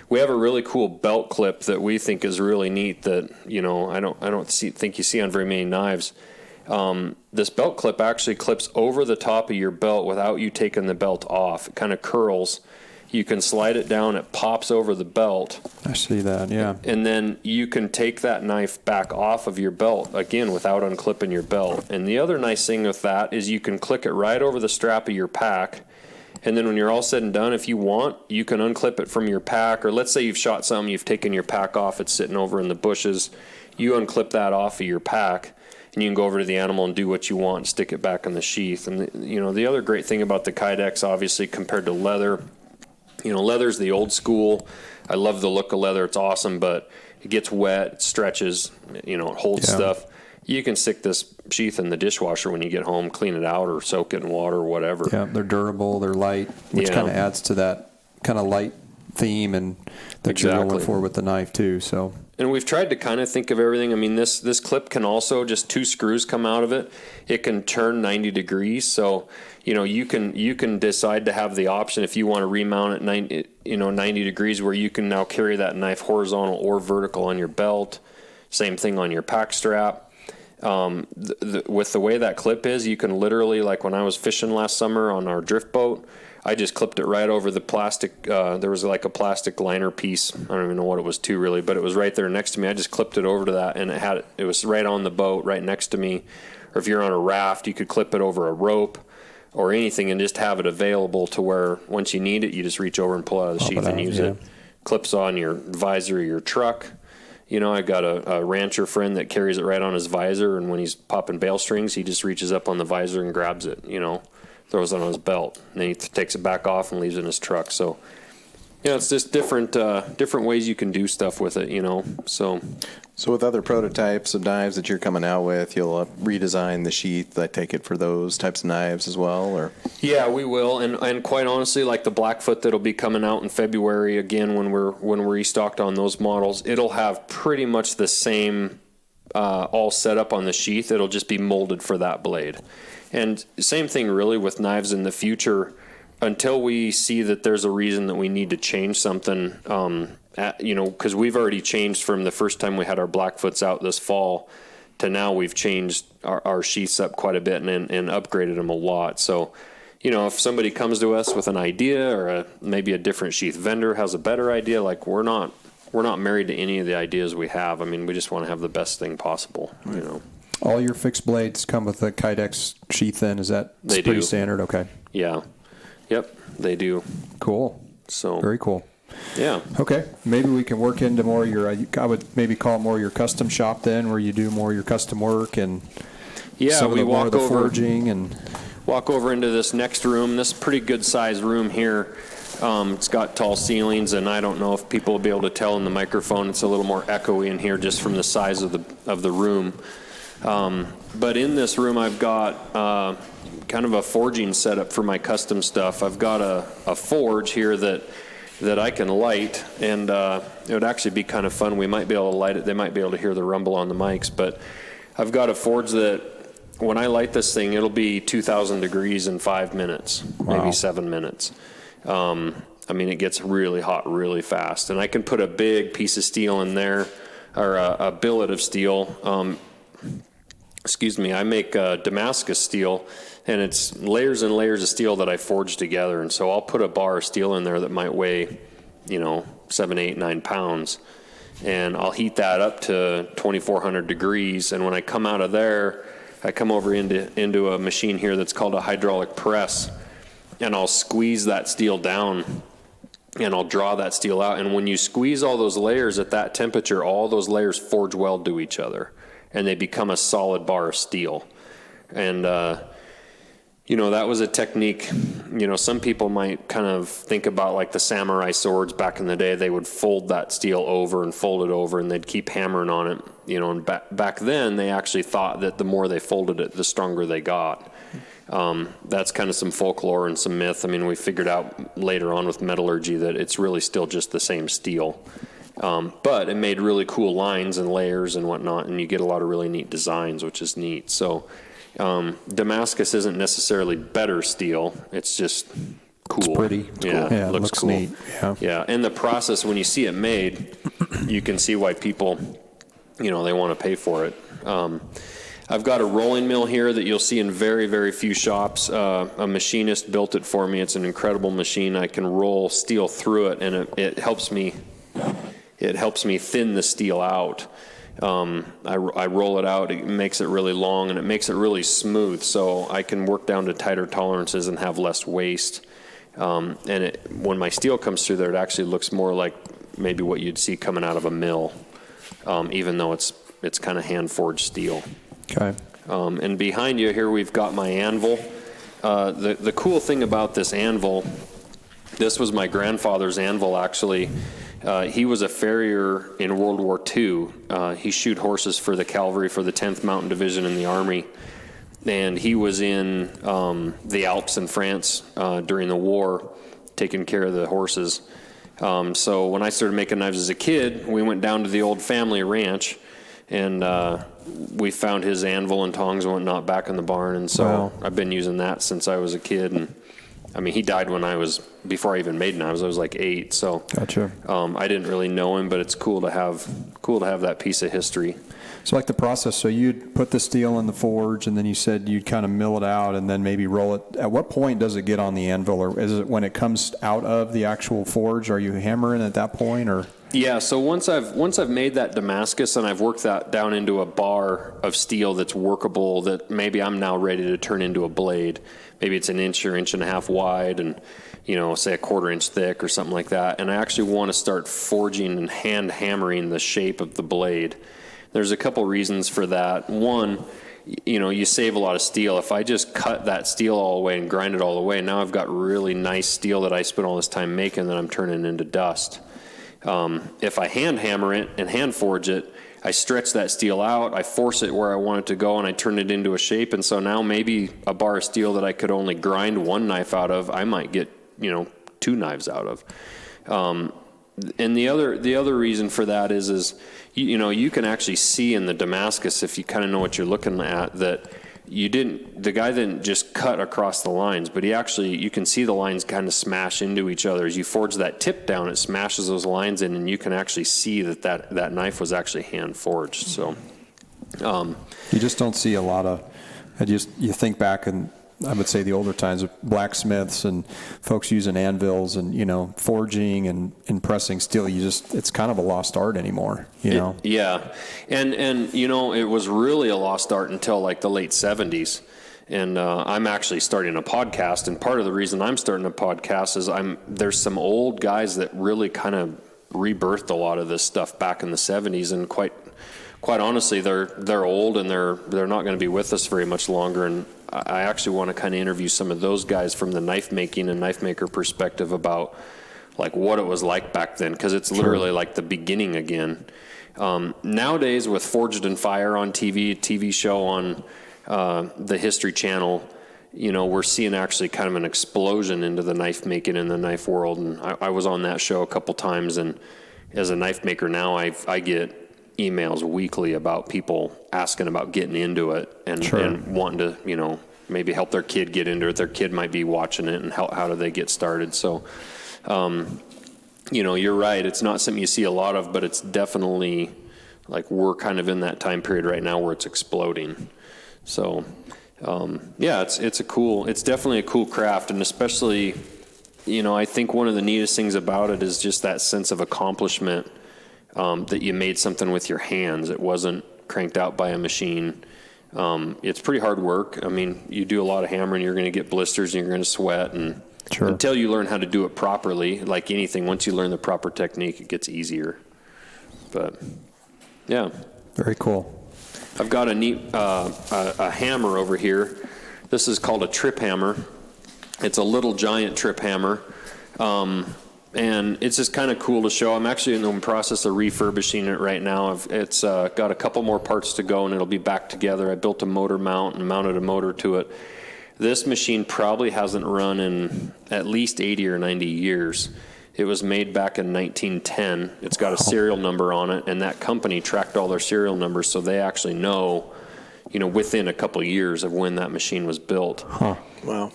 We have a really cool belt clip that we think is really neat. That I don't think you see on very many knives. This belt clip actually clips over the top of your belt without you taking the belt off. It kind of curls, You can slide it down, it pops over the belt. I see that, yeah. And then you can take that knife back off of your belt, again, without unclipping your belt. And the other nice thing with that is you can click it right over the strap of your pack. And then when you're all said and done, if you want, you can unclip it from your pack. Or let's say you've shot something, you've taken your pack off, it's sitting over in the bushes. You unclip that off of your pack, and you can go over to the animal and do what you want, stick it back in the sheath. And, the other great thing about the Kydex, obviously, compared to leather, leather's the old school. I love the look of leather. It's awesome, but it gets wet, it stretches, it holds stuff. You can stick this sheath in the dishwasher when you get home, clean it out or soak it in water or whatever. Yeah, they're durable, they're light, which kind of adds to that kind of light theme and that you're going for with the knife too. So. And we've tried to kind of think of everything. I mean, this clip can also, just 2 screws come out of it. It can turn 90 degrees. So, you can decide to have the option if you want to remount it 90 degrees, where you can now carry that knife horizontal or vertical on your belt. Same thing on your pack strap. With the way that clip is, you can literally, like when I was fishing last summer on our drift boat, I just clipped it right over the plastic. There was like a plastic liner piece. I don't even know what it was to really, but it was right there next to me. I just clipped it over to that, and it was right on the boat, right next to me. Or if you're on a raft, you could clip it over a rope or anything and just have it available to where once you need it, you just reach over and pull out of the sheath and use it. Clips on your visor of your truck. I got a rancher friend that carries it right on his visor, and when he's popping bail strings, he just reaches up on the visor and grabs it, throws it on his belt, and then he takes it back off and leaves it in his truck. So, it's just different ways you can do stuff with it, So with other prototypes of knives that you're coming out with, you'll redesign the sheath, I take it, for those types of knives as well, or? Yeah, we will, and quite honestly, like the Blackfoot that'll be coming out in February again, when we're restocked on those models, it'll have pretty much the same all set up on the sheath. It'll just be molded for that blade. And same thing really with knives in the future. Until we see that there's a reason that we need to change something, because we've already changed from the first time we had our Blackfoots out this fall to now we've changed our sheaths up quite a bit and upgraded them a lot. So, if somebody comes to us with an idea or maybe a different sheath vendor has a better idea, like we're not married to any of the ideas we have. I mean, we just want to have the best thing possible, All your fixed blades come with a Kydex sheath then? Is that pretty standard? Okay. Yeah. Yep, they do. Cool. So very cool. Yeah. Okay. Maybe we can work into more your, I would maybe call it more your custom shop then, where you do more your custom work and we walk over forging and walk over into this next room. This pretty good sized room here. It's got tall ceilings, and I don't know if people will be able to tell in the microphone. It's a little more echoey in here just from the size of the room. But in this room, I've got kind of a forging setup for my custom stuff. I've got a forge here that I can light, and it would actually be kind of fun. We might be able to light it. They might be able to hear the rumble on the mics, but I've got a forge that when I light this thing, it'll be 2,000 degrees in 5 minutes, maybe 7 minutes. I mean, it gets really hot really fast, and I can put a big piece of steel in there, or a billet of steel. I make Damascus steel, and it's layers and layers of steel that I forge together. And so I'll put a bar of steel in there that might weigh, 7, 8, 9 pounds. And I'll heat that up to 2,400 degrees. And when I come out of there, I come over into a machine here that's called a hydraulic press. And I'll squeeze that steel down, and I'll draw that steel out. And when you squeeze all those layers at that temperature, all those layers forge weld to each other, and they become a solid bar of steel. And, that was a technique. Some people might kind of think about like the samurai swords back in the day. They would fold that steel over and fold it over, and they'd keep hammering on it. And back then they actually thought that the more they folded it, the stronger they got. That's kind of some folklore and some myth. I mean, we figured out later on with metallurgy that it's really still just the same steel. But it made really cool lines and layers and whatnot, and you get a lot of really neat designs, which is neat. So Damascus isn't necessarily better steel. It's just cool. It's pretty. It's yeah, cool. Yeah, it looks cool. Neat. Yeah. And the process, when you see it made, you can see why people, they want to pay for it. I've got a rolling mill here that you'll see in very, very few shops. A machinist built it for me. It's an incredible machine. I can roll steel through it, and it helps me. It helps me thin the steel out. I roll it out. It makes it really long, and it makes it really smooth, so I can work down to tighter tolerances and have less waste. And when my steel comes through there, it actually looks more like maybe what you'd see coming out of a mill, even though it's kind of hand-forged steel. Okay. And behind you here, we've got my anvil. The cool thing about this anvil, this was my grandfather's anvil, actually. He was a farrier in World War II. He shoot horses for the cavalry for the 10th Mountain Division in the Army. And he was in the Alps in France during the war, taking care of the horses. So when I started making knives as a kid, we went down to the old family ranch, and we found his anvil and tongs and whatnot back in the barn. And so Wow. I've been using that since I was a kid. And I mean, he died before I even made knives. I was like 8. So Gotcha. I didn't really know him, but it's cool to have that piece of history. So like the process, so you'd put the steel in the forge, and then you said you'd kind of mill it out and then maybe roll it. At what point does it get on the anvil, or is it when it comes out of the actual forge? Are you hammering at that point, or? Yeah, so once I've made that Damascus and I've worked that down into a bar of steel that's workable, that maybe I'm now ready to turn into a blade. Maybe it's an inch or inch and a half wide, and say a 1/4 inch thick or something like that. And I actually want to start forging and hand hammering the shape of the blade. There's a couple reasons for that. One, you save a lot of steel. If I just cut that steel all the way and grind it all the way, now I've got really nice steel that I spent all this time making that I'm turning into dust. If I hand hammer it and hand forge it, I stretch that steel out, I force it where I want it to go, and I turn it into a shape. And so now maybe a bar of steel that I could only grind one knife out of, I might get 2 knives out of. And the other reason for that is you can actually see in the Damascus, if you kind of know what you're looking at, that the guy didn't just cut across the lines, but you can see the lines kind of smash into each other. As you forge that tip down, it smashes those lines in, and you can actually see that knife was actually hand forged. So You just don't see a lot of, you think back, and I would say the older times of blacksmiths and folks using anvils and, forging and pressing steel. It's kind of a lost art anymore, Yeah. And it was really a lost art until like the late 70s. And I'm actually starting a podcast. And part of the reason I'm starting a podcast is there's some old guys that really kind of rebirthed a lot of this stuff back in the 70s. And quite honestly, they're old, and they're not going to be with us very much longer. And I actually want to kind of interview some of those guys from the knife making and knife maker perspective about like what it was like back then, because it's literally like the beginning again. Nowadays, with Forged in Fire on TV show on the History Channel, we're seeing actually kind of an explosion into the knife making in the knife world. And I was on that show a couple times, and as a knife maker now, I get emails weekly about people asking about getting into it and wanting to, maybe help their kid get into it. Their kid might be watching it, and how do they get started? So, you're right. It's not something you see a lot of, but it's definitely like we're kind of in that time period right now where it's exploding. So, it's definitely a cool craft, and especially, I think one of the neatest things about it is just that sense of accomplishment. That you made something with your hands. It wasn't cranked out by a machine. It's pretty hard work. I mean, you do a lot of hammering, you're going to get blisters, and you're going to sweat. And until you learn how to do it properly, like anything, once you learn the proper technique, it gets easier. But, yeah. Very cool. I've got a neat a hammer over here. This is called a trip hammer. It's a little giant trip hammer. And it's just kind of cool to show. I'm actually in the process of refurbishing it right now. It's got a couple more parts to go, and it'll be back together. I built a motor mount and mounted a motor to it. This machine probably hasn't run in at least 80 or 90 years. It was made back in 1910. It's got a serial number on it, and that company tracked all their serial numbers, so they actually know, within a couple of years of when that machine was built. Huh. Wow.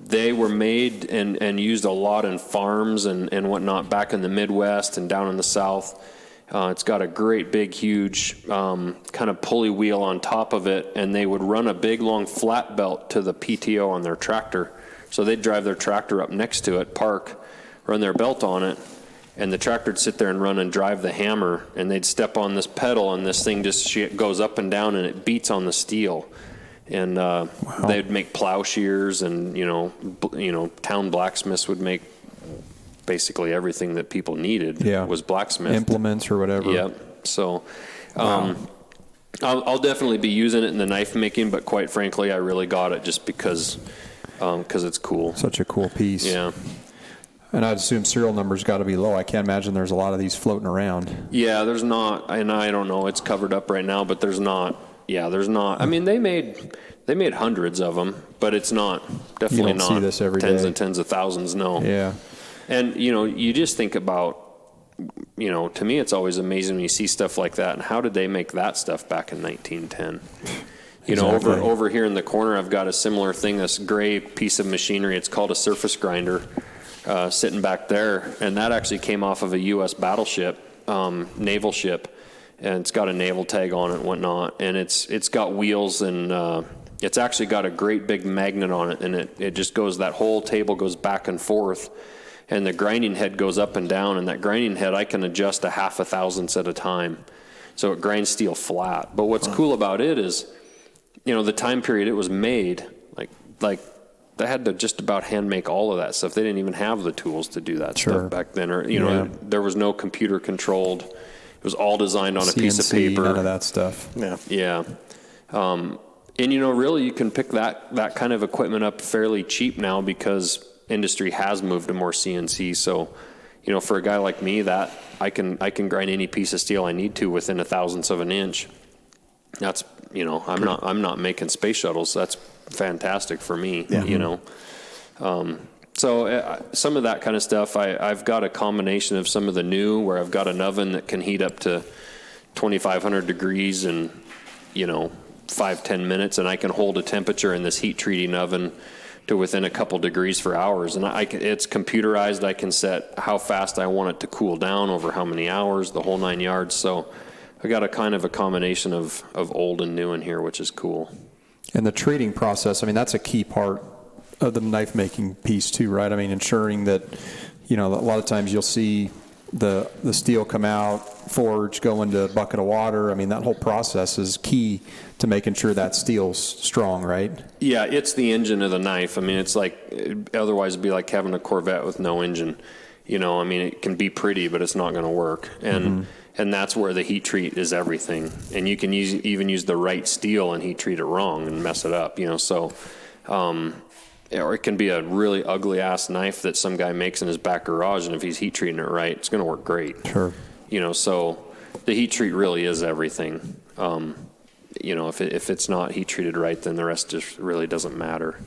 They were made and used a lot in farms and whatnot back in the Midwest and down in the South. It's got a great big huge kind of pulley wheel on top of it, and they would run a big long flat belt to the PTO on their tractor. So they'd drive their tractor up next to it, park, run their belt on it, and the tractor would sit there and run and drive the hammer, and they'd step on this pedal, and this thing just goes up and down, and it beats on the steel. And they'd make plowshares, and town blacksmiths would make basically everything that people needed. Was blacksmith implements or whatever. Yep. So I'll definitely be using it in the knife making, but quite frankly, I really got it just because it's cool. Such a cool piece. Yeah. And I'd assume serial numbers got to be low. I can't imagine there's a lot of these floating around. Yeah, there's not, and I don't know. It's covered up right now, but there's not. Yeah, there's not. I mean, they made hundreds of them, but it's not definitely you don't not see this every tens day. and tens of thousands. No. Yeah. And you just think about, to me, it's always amazing when you see stuff like that. And how did they make that stuff back in 1910? Exactly. Over here in the corner, I've got a similar thing. This gray piece of machinery. It's called a surface grinder. Sitting back there, and that actually came off of a U.S. battleship, naval ship, and it's got a naval tag on it and whatnot, and it's got wheels, and it's actually got a great big magnet on it, and it just goes, that whole table goes back and forth, and the grinding head goes up and down, and that grinding head I can adjust a 0.5 thousandths at a time, so it grinds steel flat. But what's cool about it is, the time period it was made, like they had to just about hand make all of that stuff. They didn't even have the tools to do that stuff back then. Or there was no computer controlled. It was all designed on a piece of paper. None of that stuff. Yeah. And really, you can pick that kind of equipment up fairly cheap now because industry has moved to more CNC. So, for a guy like me, that I can grind any piece of steel I need to within 1/1000th of an inch. That's I'm not making space shuttles. So that's fantastic for me. So some of that kind of stuff, I've got a combination of some of the new, where I've got an oven that can heat up to 2,500 degrees in 5-10 minutes, and I can hold a temperature in this heat treating oven to within a couple degrees for hours, and it's computerized. I can set how fast I want it to cool down over how many hours, the whole 9 yards. So I got a kind of a combination of old and new in here, which is cool. And the treating process, that's a key part of the knife making piece too, right? Ensuring that, a lot of times you'll see the steel come out, forge, go into a bucket of water. That whole process is key to making sure that steel's strong, right? Yeah, it's the engine of the knife. It's like, otherwise it'd be like having a Corvette with no engine. It can be pretty, but it's not going to work. And that's where the heat treat is everything. And you can even use the right steel and heat treat it wrong and mess it up, or it can be a really ugly ass knife that some guy makes in his back garage, and if he's heat treating it right, it's going to work great. Sure. So the heat treat really is everything. If it's not heat treated right, then the rest just really doesn't matter,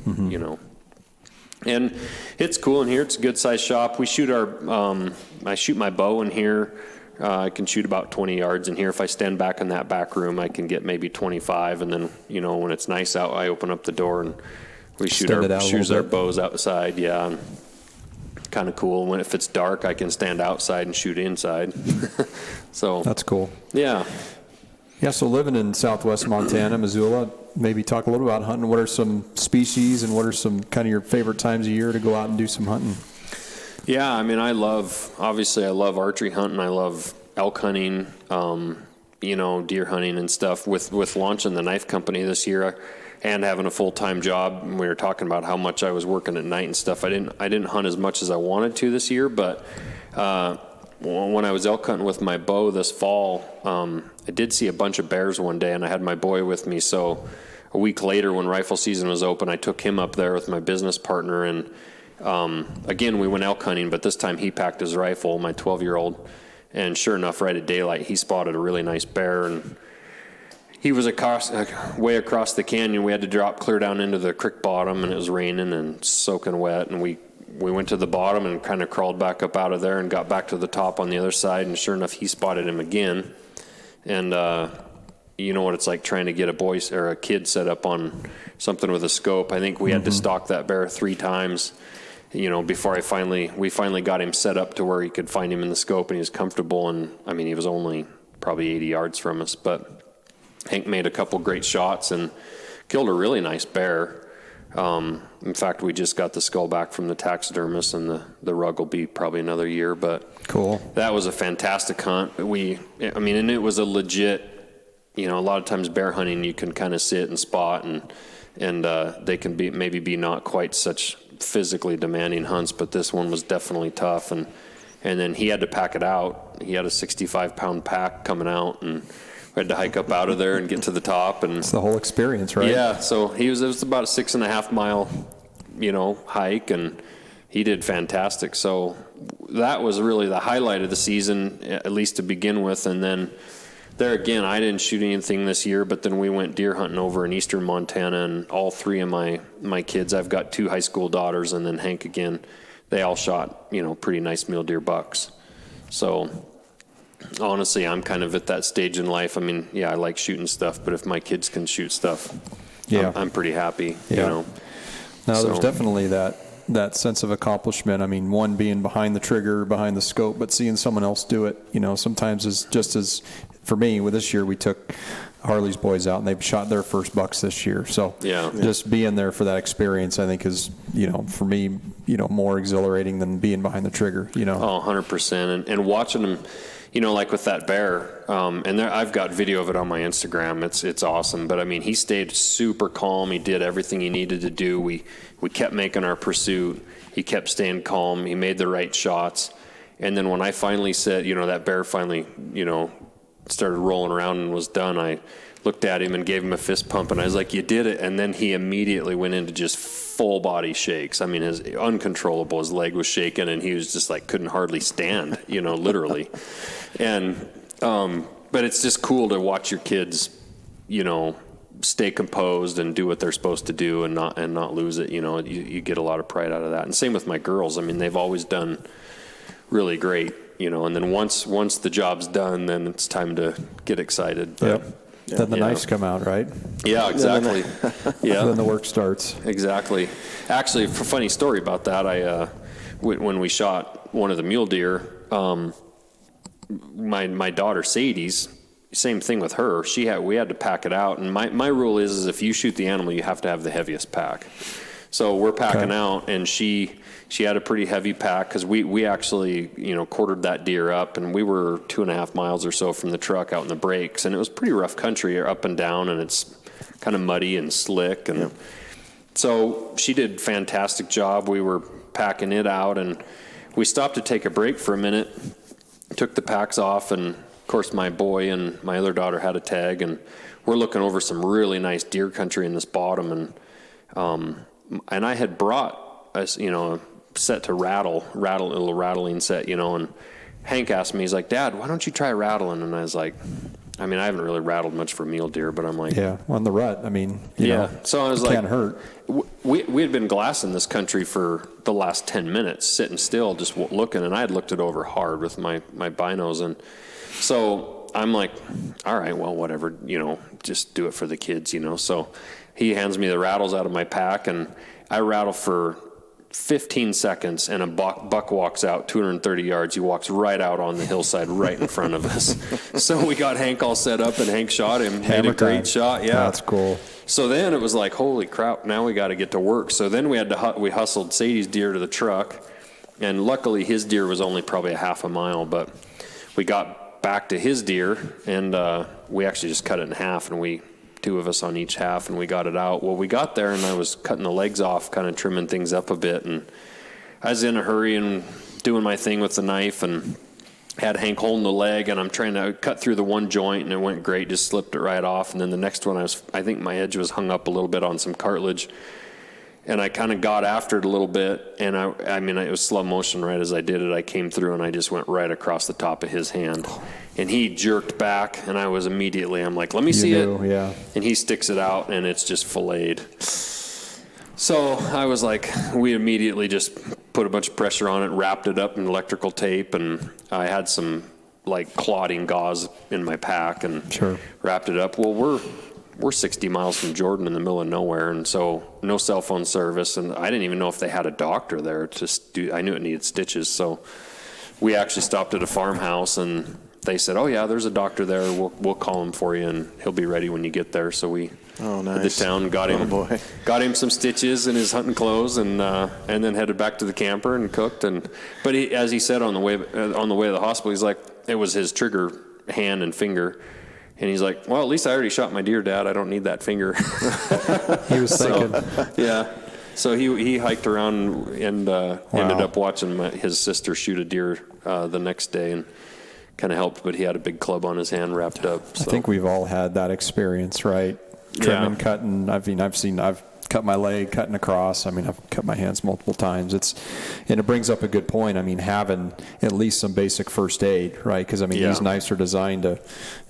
And it's cool in here. It's a good sized shop. We shoot I shoot my bow in here. I can shoot about 20 yards in here. If I stand back in that back room, I can get maybe 25. And then, when it's nice out, I open up the door and we shoot our bows outside. Yeah. Kind of cool. If it's dark, I can stand outside and shoot inside. So that's cool. Yeah. Yeah. So living in Southwest Montana, Missoula, maybe talk a little about hunting. What are some species and what are some kind of your favorite times of year to go out and do some hunting? Yeah, I love archery hunting. I love elk hunting, deer hunting and stuff. With launching the knife company this year and having a full-time job, we were talking about how much I was working at night and stuff. I didn't hunt as much as I wanted to this year, but when I was elk hunting with my bow this fall, I did see a bunch of bears one day, and I had my boy with me. So a week later, when rifle season was open, I took him up there with my business partner, and again, we went elk hunting, but this time he packed his rifle, my 12-year-old, and sure enough, right at daylight, he spotted a really nice bear, and he was way across the canyon. We had to drop clear down into the creek bottom, and it was raining and soaking wet, and we went to the bottom and kind of crawled back up out of there and got back to the top on the other side, and sure enough, he spotted him again, and you know what it's like trying to get a boy or a kid set up on something with a scope. I think we had to stalk that bear 3 times. before we finally got him set up to where he could find him in the scope and he was comfortable. And I mean, he was only probably 80 yards from us, but Hank made a couple great shots and killed a really nice bear. In fact, we just got the skull back from the taxidermist, and the rug will be probably another year, but cool. That was a fantastic hunt. And it was a legit, a lot of times bear hunting, you can kind of sit and spot and they can maybe be not quite such physically demanding hunts, but this one was definitely tough. And then he had to pack it out. He had a 65-pound pack coming out, and we had to hike up out of there and get to the top. And it's the whole experience, right? Yeah. So it was about a 6.5 mile, hike, and he did fantastic. So that was really the highlight of the season, at least to begin with. And then there again, I didn't shoot anything this year, but then we went deer hunting over in eastern Montana, and all three of my kids, I've got 2 high school daughters, and then Hank again, they all shot, pretty nice mule deer bucks. So honestly, I'm kind of at that stage in life. I mean, yeah, I like shooting stuff, but if my kids can shoot stuff, yeah, I'm pretty happy, Now, there's definitely that sense of accomplishment. I mean, one being behind the trigger, behind the scope, but seeing someone else do it, sometimes is just as, for me, with this year, we took Harley's boys out and they've shot their first bucks this year. So just being there for that experience, I think is, for me, more exhilarating than being behind the trigger, Oh, 100%. And watching them, like with that bear, and I've got video of it on my Instagram. It's awesome. But I mean, he stayed super calm. He did everything he needed to do. We kept making our pursuit. He kept staying calm. He made the right shots. And then when I finally said, that bear finally, started rolling around and was done, I looked at him and gave him a fist pump, and I was like, you did it. And then he immediately went into just full body shakes. I mean, his uncontrollable, his leg was shaking, and he was just like, couldn't hardly stand, literally. And, but it's just cool to watch your kids, stay composed and do what they're supposed to do and not lose it. You get a lot of pride out of that. And same with my girls. I mean, they've always done really great. And then once the job's done, then it's time to get excited. But, then the knives come out, right? Yeah, exactly. Then the work starts. Exactly. Actually, a funny story about that. When we shot one of the mule deer, my daughter Sadie's, same thing with her. We had to pack it out, and my rule is if you shoot the animal, you have to have the heaviest pack. So we're packing out, and she had a pretty heavy pack because we actually, quartered that deer up, and we were 2.5 miles or so from the truck out in the breaks, and it was pretty rough country up and down, and it's kind of muddy and slick. And so she did a fantastic job. We were packing it out, and we stopped to take a break for a minute, took the packs off, and of course my boy and my other daughter had a tag, and we're looking over some really nice deer country in this bottom, and I had brought a set to rattle a little rattling set, and Hank asked me, he's like, Dad, why don't you try rattling? And I was like, I mean, I haven't really rattled much for mule deer, but I'm like, on the rut. I mean, so I was like, can't hurt. We had been glassing this country for the last 10 minutes, sitting still, just looking, and I had looked it over hard with my binos, and so I'm like, all right, well, whatever, just do it for the kids, So he hands me the rattles out of my pack, and I rattle for 15 seconds, and a buck walks out 230 yards. He walks right out on the hillside right in front of us. So we got Hank all set up, and Hank shot him. Made a great shot. Yeah, that's cool. So then it was like, holy crap, now we got to get to work. So then we hustled Sadie's deer to the truck, and luckily his deer was only probably a half a mile, but we got back to his deer, and we actually just cut it in half, and 2 of us on each half, and we got it out. Well, we got there, and I was cutting the legs off, kind of trimming things up a bit, and I was in a hurry and doing my thing with the knife, and had Hank holding the leg, and I'm trying to cut through the one joint, and it went great, just slipped it right off. And then the next one, I think my edge was hung up a little bit on some cartilage, and I kind of got after it a little bit, and I mean, it was slow motion right as I did it. I came through, and I just went right across the top of his hand. And he jerked back, and I was immediately, I'm like, let me see it. Yeah. And he sticks it out, and it's just filleted. So I was like, we immediately just put a bunch of pressure on it, wrapped it up in electrical tape, and I had some like clotting gauze in my pack, and wrapped it up. Well, we're 60 miles from Jordan in the middle of nowhere, and so no cell phone service, and I didn't even know if they had a doctor there I knew it needed stitches, so we actually stopped at a farmhouse, and they said, oh yeah, there's a doctor there, we'll call him for you, and he'll be ready when you get there. So we nice. hit the town, got him some stitches in his hunting clothes, and then headed back to the camper and cooked. But as he said on the way to the hospital, he's like, it was his trigger hand and finger. And he's like, well, at least I already shot my deer, Dad. I don't need that finger. He was thinking. Yeah. So he hiked around and ended up watching his sister shoot a deer the next day and kind of helped, but he had a big club on his hand wrapped up. So. I think we've all had that experience, right? Trimming, cutting. I've cut my leg, cutting across. I mean, I've cut my hands multiple times. And it brings up a good point. I mean, having at least some basic first aid, right? Because, I mean, these knives are designed to,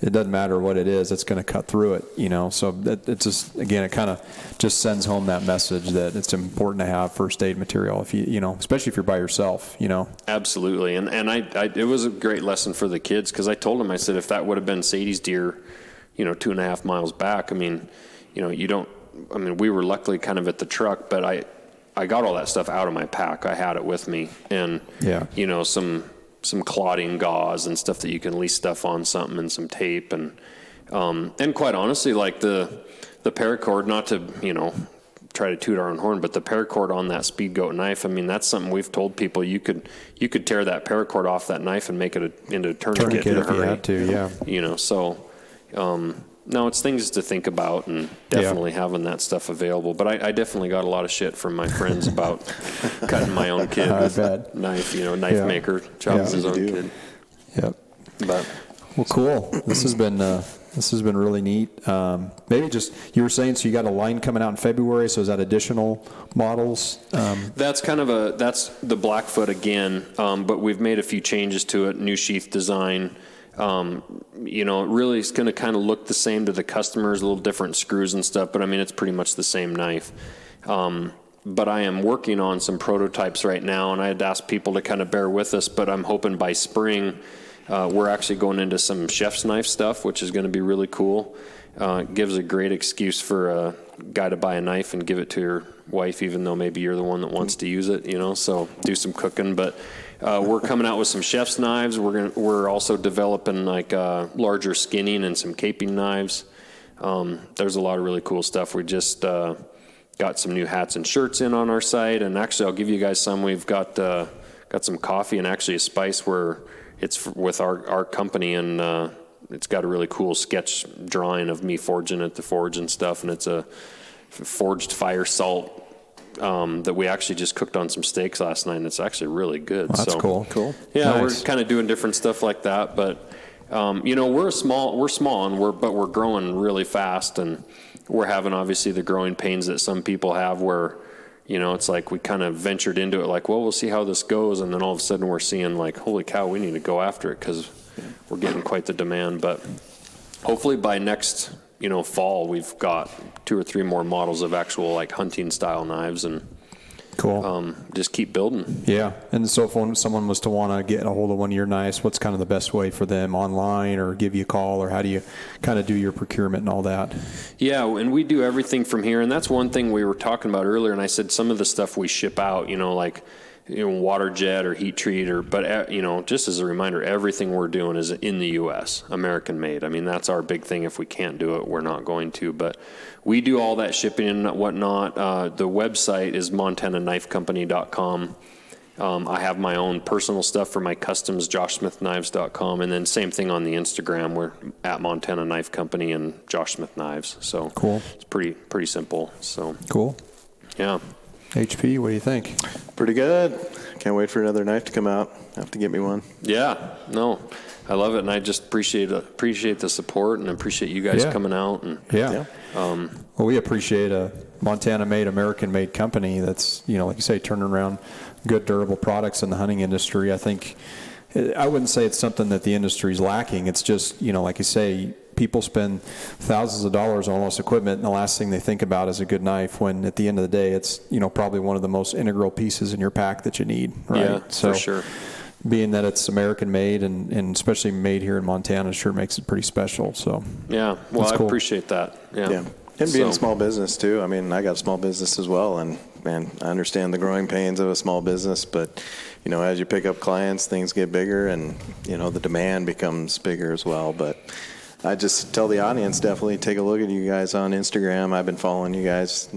it doesn't matter what it is, it's going to cut through it, you know? So it just, again, it kind of just sends home that message that it's important to have first aid material if you know, especially if you're by yourself, you know? Absolutely. And it was a great lesson for the kids, because I told them, I said, if that would have been Sadie's deer, you know, 2.5 miles back, I mean, you know, we were luckily kind of at the truck, but I got all that stuff out of my pack. I had it with me, and you know, some clotting gauze and stuff that you can at least stuff on something, and some tape, and quite honestly, like the paracord, not to, you know, try to toot our own horn, but the paracord on that Speed Goat knife, I mean, that's something we've told people, you could tear that paracord off that knife and make it into a tourniquet in a hurry. If you had to, you know, so. No, it's things to think about, and definitely having that stuff available. But I definitely got a lot of shit from my friends about cutting my own kid with a knife, you know, knife maker, chopping his own kid. Yep. But well, cool. This has been really neat. Maybe just, you were saying, so you got a line coming out in February, so is that additional models? That's that's the Blackfoot again, but we've made a few changes to it, new sheath design. You know, it really is going to kind of look the same to the customers, a little different screws and stuff, but I mean, it's pretty much the same knife. But I am working on some prototypes right now, and I had asked people to kind of bear with us, but I'm hoping by spring, we're actually going into some chef's knife stuff, which is going to be really cool. Gives a great excuse for a guy to buy a knife and give it to your wife, even though maybe you're the one that wants to use it, you know, so do some cooking. But we're coming out with some chef's knives. We're also developing like larger skinning and some caping knives. There's a lot of really cool stuff. We just got some new hats and shirts in on our site, and actually I'll give you guys some. We've got some coffee and actually a spice where it's with our company, and it's got a really cool sketch drawing of me forging at the forge and stuff, and it's a forged fire salt that we actually just cooked on some steaks last night, and it's actually really good. Well, that's cool. Yeah, nice. We're kind of doing different stuff like that, but you know, we're small, and we're growing really fast, and we're having obviously the growing pains that some people have, where, you know, it's like we kind of ventured into it like, well, we'll see how this goes, and then all of a sudden we're seeing like, holy cow, we need to go after it because we're getting quite the demand. But hopefully by next, you know, fall, we've got 2 or 3 more models of actual like hunting style knives, and cool. Just keep building. Yeah. And so if someone was to want to get a hold of one of your knives, what's kind of the best way for them, online or give you a call, or how do you kind of do your procurement and all that? Yeah, and we do everything from here, and that's one thing we were talking about earlier, and I said some of the stuff we ship out, you know, like, you know, water jet or heat treat, but you know, just as a reminder, everything we're doing is in the U.S., American made. I mean, that's our big thing. If we can't do it, we're not going to, but we do all that shipping and whatnot. The website is montanaknifecompany.com. I have my own personal stuff for my customs, joshsmithknives.com, and then same thing on the Instagram. We're at Montana Knife Company and Josh Smith Knives. So cool. It's pretty simple. So cool. Yeah. HP, what do you think? Pretty good. Can't wait for another knife to come out. Have to get me one. Yeah, no, I love it, and I just appreciate the support, and appreciate you guys coming out. And well, we appreciate a Montana-made, American-made company that's, you know, like you say, turning around good, durable products in the hunting industry. I think, I wouldn't say it's something that the industry's lacking. It's just, you know, like you say, people spend thousands of dollars on all this equipment, and the last thing they think about is a good knife, when at the end of the day, it's, you know, probably one of the most integral pieces in your pack that you need, right? Yeah, so, for sure. being that it's American made and especially made here in Montana, sure makes it pretty special. So yeah, well, that's I cool. appreciate that. Yeah. And being a small business too. I mean, I got a small business as well, and man, I understand the growing pains of a small business, but you know, as you pick up clients, things get bigger, and you know, the demand becomes bigger as well. But I just tell the audience, definitely take a look at you guys on Instagram. I've been following you guys.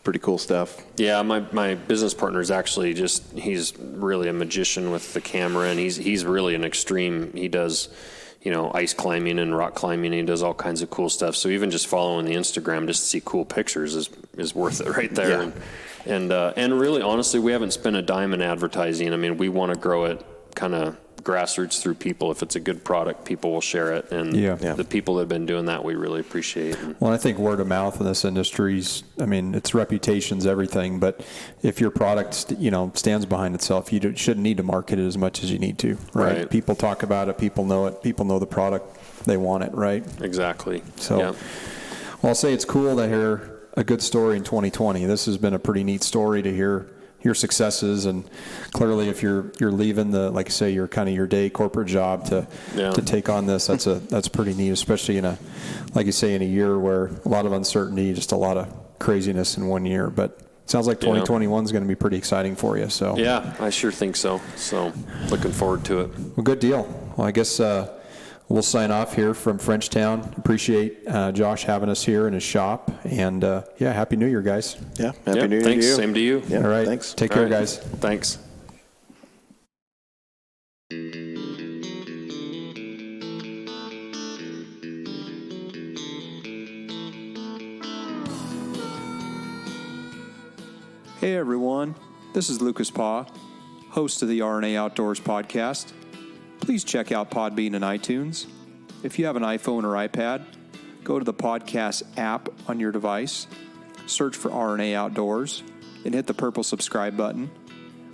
Pretty cool stuff. Yeah, my business partner is actually he's really a magician with the camera, and he's really an extreme. He does, you know, ice climbing and rock climbing. He does all kinds of cool stuff. So even just following the Instagram just to see cool pictures is worth it right there. Yeah. And really, honestly, we haven't spent a dime in advertising. I mean, we want to grow it kind of grassroots through people. If it's a good product, people will share it. And the people that have been doing that, we really appreciate. Well, I think word of mouth in this industry I mean, its reputation's everything, but if your product, you know, stands behind itself, you shouldn't need to market it as much as you need to, right? People talk about it, people know the product, they want it, right? Exactly. So, well, I'll say it's cool to hear a good story in 2020. This has been a pretty neat story to hear your successes, and clearly if you're leaving like I say, your kind of your day corporate job to take on this, that's pretty neat, especially in like you say, in a year where a lot of uncertainty, just a lot of craziness in 1 year. But it sounds like 2021 is going to be pretty exciting for you. So yeah, I sure think so. So looking forward to it. Well, good deal. Well, I guess we'll sign off here from Frenchtown. Appreciate Josh having us here in his shop. And, Happy New Year, guys. Yeah, Happy New Year thanks. to you. Same to you. Yeah, all right. Thanks. Take care, guys. Thanks. Hey, everyone. This is Lucas Paw, host of the RNA Outdoors podcast. Please check out Podbean and iTunes. If you have an iPhone or iPad, go to the podcast app on your device, search for RNA Outdoors, and hit the purple subscribe button.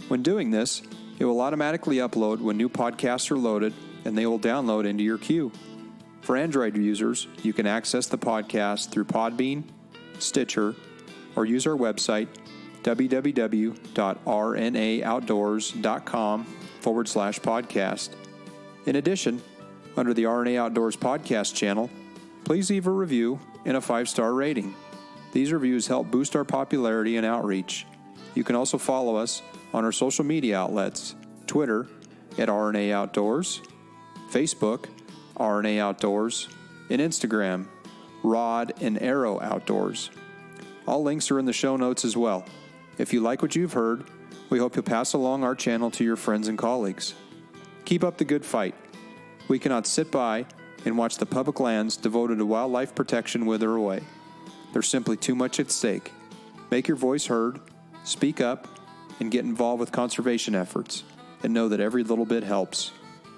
When doing this, it will automatically upload when new podcasts are loaded, and they will download into your queue. For Android users, you can access the podcast through Podbean, Stitcher, or use our website, www.rnaoutdoors.com/podcast. In addition, under the RNA Outdoors podcast channel, please leave a review and a 5-star rating. These reviews help boost our popularity and outreach. You can also follow us on our social media outlets, Twitter at RNA Outdoors, Facebook, RNA Outdoors, and Instagram, Rod and Arrow Outdoors. All links are in the show notes as well. If you like what you've heard, we hope you'll pass along our channel to your friends and colleagues. Keep up the good fight. We cannot sit by and watch the public lands devoted to wildlife protection wither away. There's simply too much at stake. Make your voice heard, speak up, and get involved with conservation efforts, and know that every little bit helps.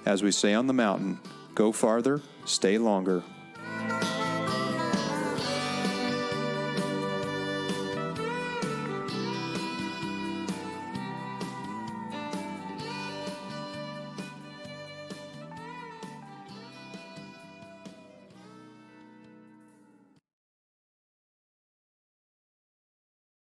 As we say on the mountain, go farther, stay longer.